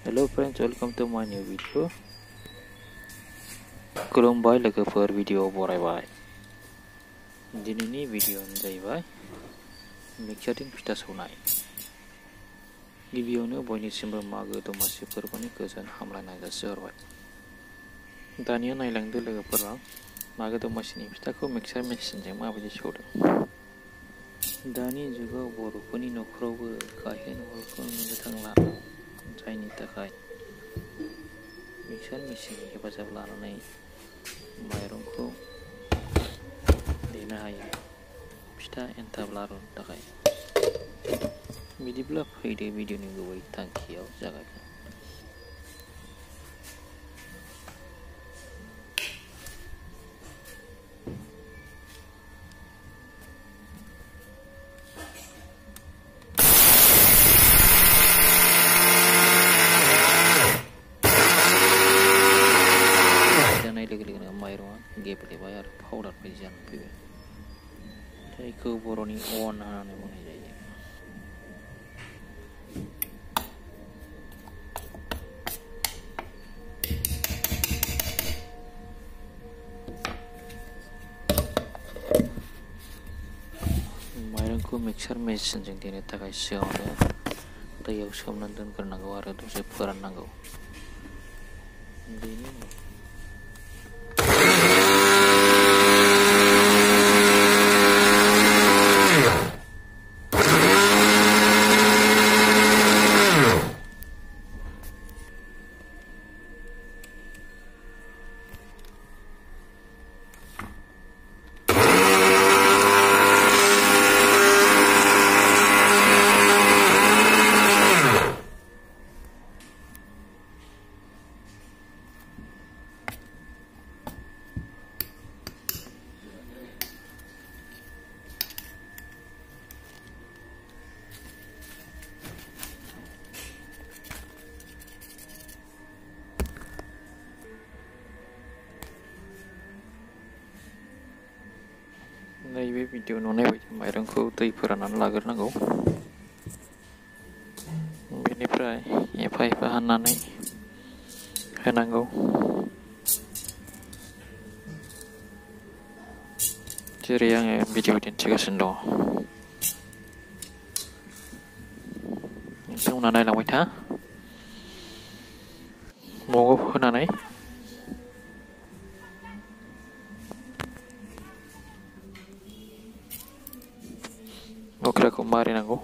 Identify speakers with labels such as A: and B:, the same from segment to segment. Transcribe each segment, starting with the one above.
A: Hello friends, welcome to my new video. खुलुमबाय लोगोफोर, video बरायबाय। दिनैनि भिडिअआनो जाहैबाय मिक्सारजों फिथा सौनाय। गिबियावनो बयनिसिमबो मागो दमासि फोरबोनि गोजोन हामलायनाय जासिहरबाय। दानिया नायलांदो लोगोफोरा मागो दमासिनि फिथाखौ मिक्सार मेचिनजों माबायदि सौदों। दानि जुगाव बर'फोरनि न'खरावबो गाहेन उवालखौ नुनो थांला, जायनि थाखाय मिक्सार मेचिननि हेफाजाब लानानै माइरंखौ देनो हायो फिथा एन्थाब लारुनि थाखाय। बिदिब्ला फैदो भिडिअनि गुबै थांखियाव जागायगोन। लोगो माइरंआ गेब्लेबाय आरो पाउडार बायदि जानानै फैबाय। जायखौ बर'नि अन होननानै बुंनाय जायो। माइरंखौ मिक्सार मेचिनजों देनो थाखाय सिगाङावनो दैयाव सोमनानै दोनग्रोनांगौ आरो दसे फोराननांगौ। बेनि उनाव नैबे भिडिअ नुनाय बायदि माइरंखौ दै फोराननानै लाग्रोनांगौ। बेनिफ्राय एफा एफा हाननानै होनांगौ। जेरै आङो भिडिअ दिन्थिगासिनो दङ। नोंथांमोना नायलांबाय था। मगाव होनानै मुख्राखौ मारिनांगौ।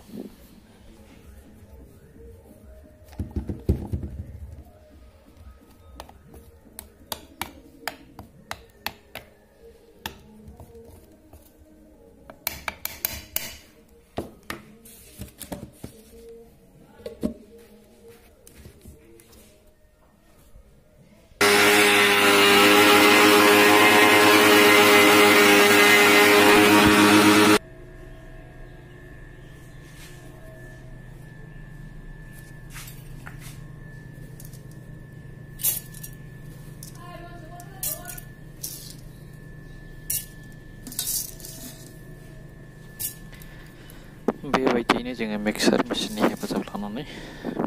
A: बेबायदियैनो जोङो मिक्सार मेचिननि हेफाजाब लानानै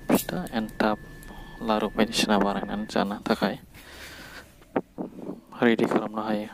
A: फिथा एन्थाब लारु बायदिसिना बानायनानै जानो थाखाय रेडि खालामनो हायो।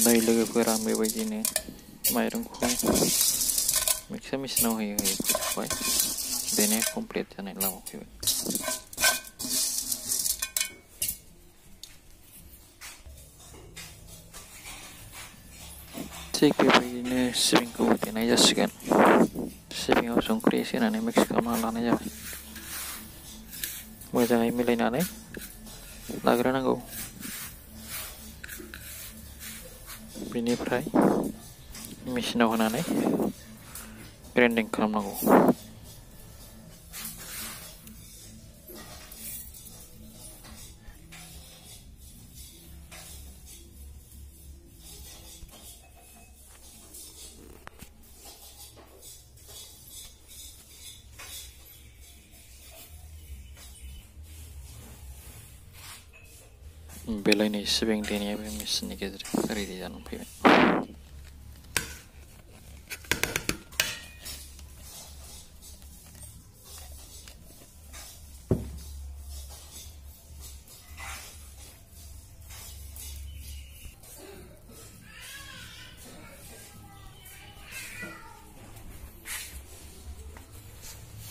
A: नै लोगोफोरा बेबायदिनो माइरंखौ मिक्सार मेचिनाव होयै होयै फैबाय। देनाया कमप्लिट जानाय लामायाव फैबाय। थिग बेबायदिनो सिबिंखौबो देनाय जासिगोन। सिबिङाव संख्रि एसे होनानै मिक्स खालामना लानाय जाबाय। मोजाङै मिलायनानै लाग्रोनांगौ। बेनिफ्राय मेचिनाव होनानै ग्राइन्डिं खालामनांगौ। बेलायनि सिबिं देनाया बे मेचिननि गेजेरजों रेडि जानानै फैबाय।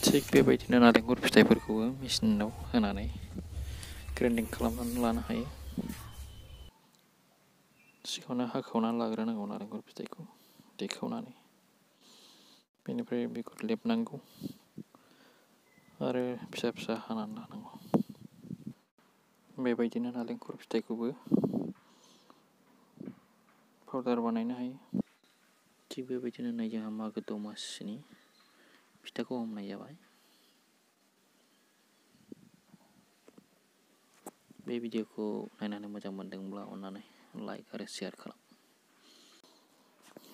A: थिग बेबायदिनो नालेंखर फिथाइफोरखौबो मेचिनाव होनानै ग्राइन्डिं खालामनानै लानो हायो। सिगाङावनो हाखावनानै लाग्रोनांगौ नालेंखर फिथाइखौ देखावनानै, बेनिफ्राय बेखौ लेबनांगौ आरो फिसा फिसा हानानै लानांगौ। बेबायदिनो नालेंखर फिथाइखौबो पाउडार बानायनो हायो। थिग बेबायदिनो नै जोंहा मागो दमासिनि फिथाखौ हमनाय जाबाय। बे भिडिअखौ नायनानै मोजां मोनदोंब्ला अन्नानै लाइक आरो शेयार खालाम।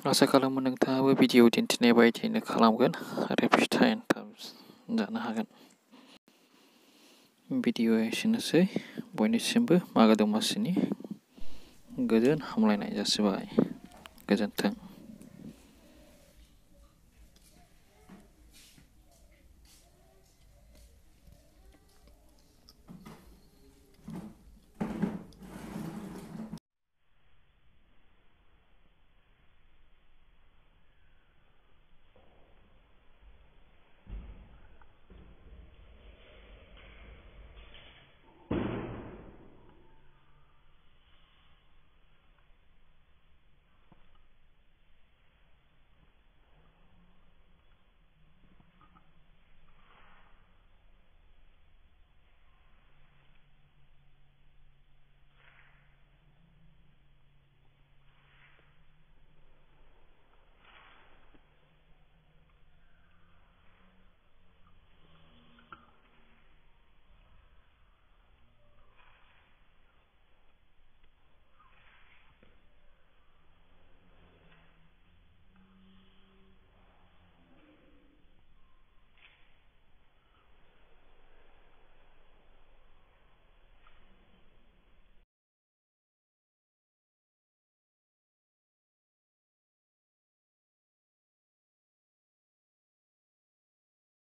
A: आसा खालामो नोंथाङाबो भिडिअ दिन्थिनाय बायदियैनो खालामगोन आरो फिथा एन्थाब जानो हागोन। भिडिअआ एसेनोसै। बयनिसिमबो मागो दमासिनि गोजोन हामलायनाय जासिबाय। गोजोन्थों।